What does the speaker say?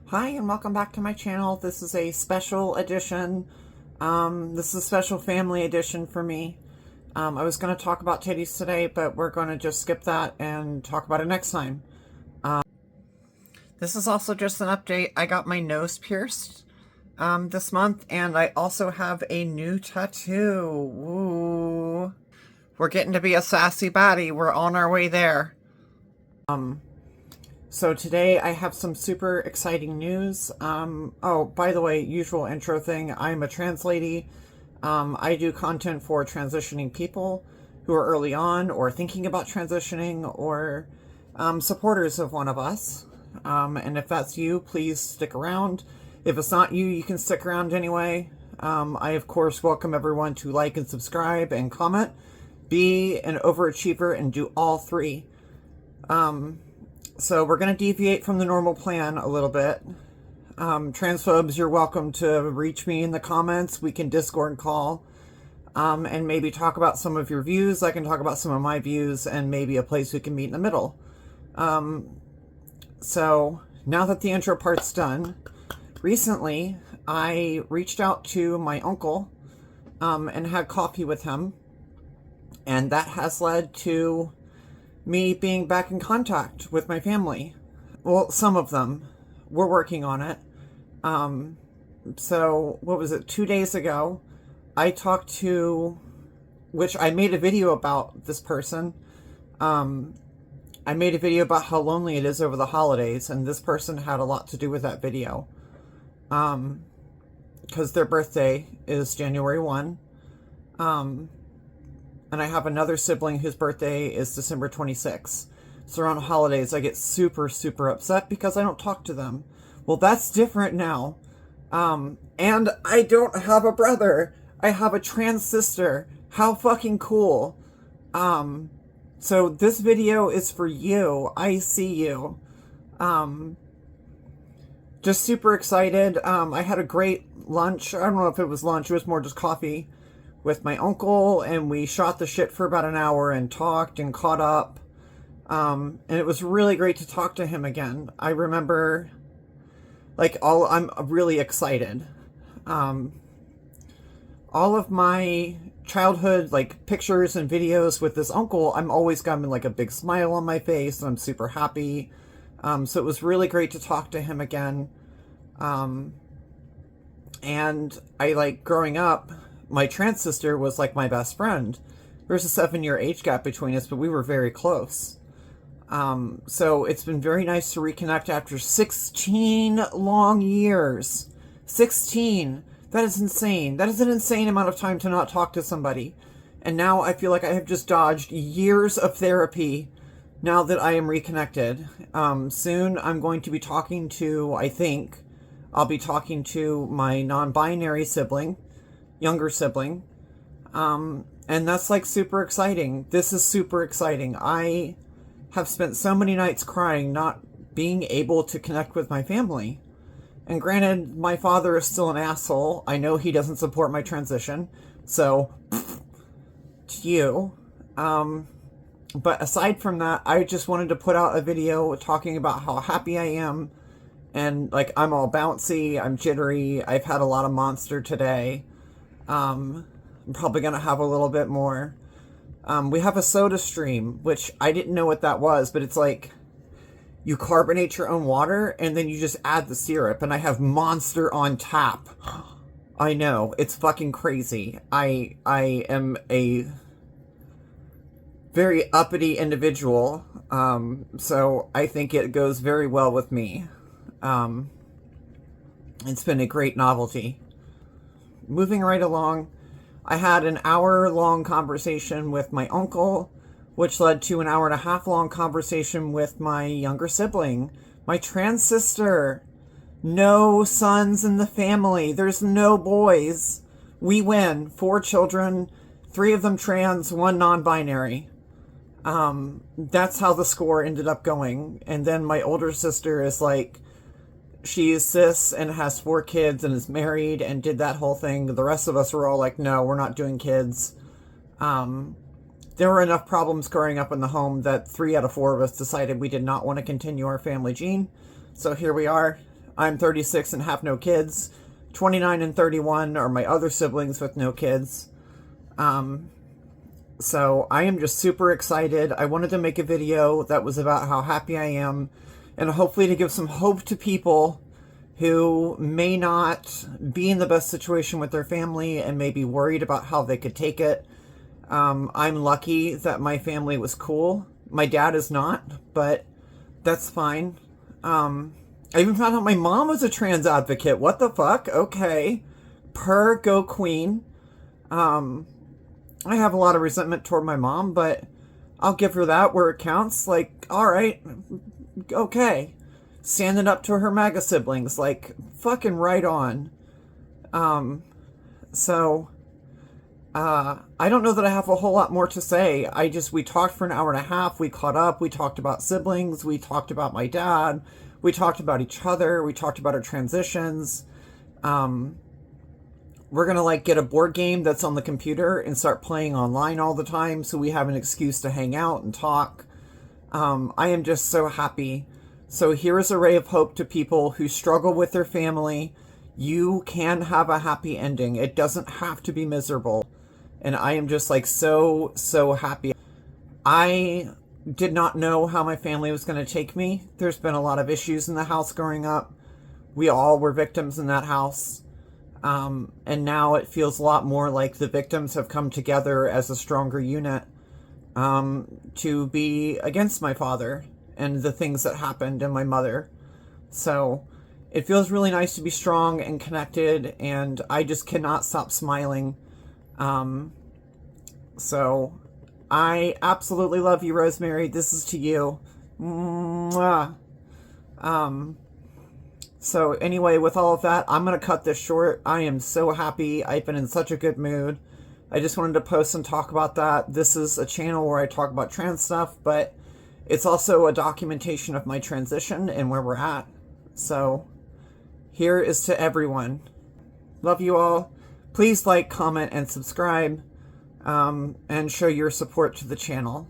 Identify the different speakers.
Speaker 1: Hi and welcome back to my channel. This is a special edition. This is a special family edition for me. I was going to talk about titties today, but we're going to just skip that and talk about it next time. This is also just an update. I got my nose pierced this month, and I also have a new tattoo. Woo. We're getting to be a sassy baddie. We're on our way there. So today I have some super exciting news. Oh, by the way, usual intro thing, I'm a trans lady. I do content for transitioning people who are early on or thinking about transitioning or supporters of one of us. And if that's you, please stick around. If it's not you, you can stick around anyway. I, of course, welcome everyone to like and subscribe and comment. Be an overachiever and do all three. So we're going to deviate from the normal plan a little bit. Transphobes, you're welcome to reach me in the comments. We can Discord call and maybe talk about some of your views. I can talk about some of my views and maybe a place we can meet in the middle. So now that the intro part's done, recently I reached out to my uncle and had coffee with him. And that has led to me being back in contact with my family. Well, some of them. We're working on it. So, what was it? 2 days ago, I talked to, which I made a video about this person. I made a video about how lonely it is over the holidays, and this person had a lot to do with that video. Because their birthday is January 1. And I have another sibling whose birthday is December 26th. So around holidays, I get super, super upset because I don't talk to them. Well, that's different now. And I don't have a brother. I have a trans sister. How fucking cool. So this video is for you. I see you. Just super excited. I had a great lunch. I don't know if it was lunch. It was more just coffee with my uncle, and we shot the shit for about an hour and talked and caught up. And it was really great to talk to him again. I remember, I'm really excited. All of my childhood, pictures and videos with this uncle, I'm always got a big smile on my face, and I'm super happy. So it was really great to talk to him again. And growing up, my trans sister was my best friend. There's a 7-year age gap between us, but we were very close. So it's been very nice to reconnect after 16 long years. 16. That is insane. That is an insane amount of time to not talk to somebody. And now I feel like I have just dodged years of therapy now that I am reconnected. Soon I'm going to be talking to, I'll be talking to my non-binary sibling, younger sibling, and that's super exciting. This is super exciting. I have spent so many nights crying not being able to connect with my family. And granted, my father is still an asshole. I know he doesn't support my transition, so to you. But aside from that, I just wanted to put out a video talking about how happy I am. And I'm all bouncy, I'm jittery, I've had a lot of Monster today. I'm probably going to have a little bit more. We have a soda stream, which I didn't know what that was, but it's you carbonate your own water and then you just add the syrup, and I have Monster on tap. I know, it's fucking crazy. I am a very uppity individual, so I think it goes very well with me. It's been a great novelty. Moving right along, I had an hour-long conversation with my uncle, which led to an hour-and-a-half-long conversation with my younger sibling, my trans sister. No sons in the family. There's no boys. We win. 4 children, 3 of them trans, 1 non-binary. That's how the score ended up going. And then my older sister is she is cis and has 4 kids and is married and did that whole thing. The rest of us were all no, we're not doing kids. There were enough problems growing up in the home that 3 out of 4 of us decided we did not want to continue our family gene. So here we are. I'm 36 and have no kids. 29 and 31 are my other siblings with no kids. So I am just super excited. I wanted to make a video that was about how happy I am, and hopefully to give some hope to people who may not be in the best situation with their family and may be worried about how they could take it. I'm lucky that my family was cool. My dad is not, but that's fine. I even found out my mom was a trans advocate. What the fuck? Okay. Go queen. I have a lot of resentment toward my mom, but I'll give her that where it counts. Like, all right, okay. Standing up to her MAGA siblings, like, fucking right on. I don't know that I have a whole lot more to say. We talked for an hour and a half. We caught up. We talked about siblings. We talked about my dad. We talked about each other. We talked about our transitions. We're going to like get a board game that's on the computer and start playing online all the time so we have an excuse to hang out and talk. I am just so happy. So here is a ray of hope to people who struggle with their family. You can have a happy ending. It doesn't have to be miserable. And I am just like so happy. I did not know how my family was going to take me. There's been a lot of issues in the house growing up. We all were victims in that house. And now it feels a lot more like the victims have come together as a stronger unit to be against my father and the things that happened and my mother. So it feels really nice to be strong and connected, and I just cannot stop smiling. So I absolutely love you, Rosemary. This is to you. Mwah. So anyway, with all of that, I'm going to cut this short. I am so happy. I've been in such a good mood. I just wanted to post and talk about that. This is a channel where I talk about trans stuff, but it's also a documentation of my transition and where we're at. So here is to everyone. Love you all. Please like, comment, and subscribe, and show your support to the channel.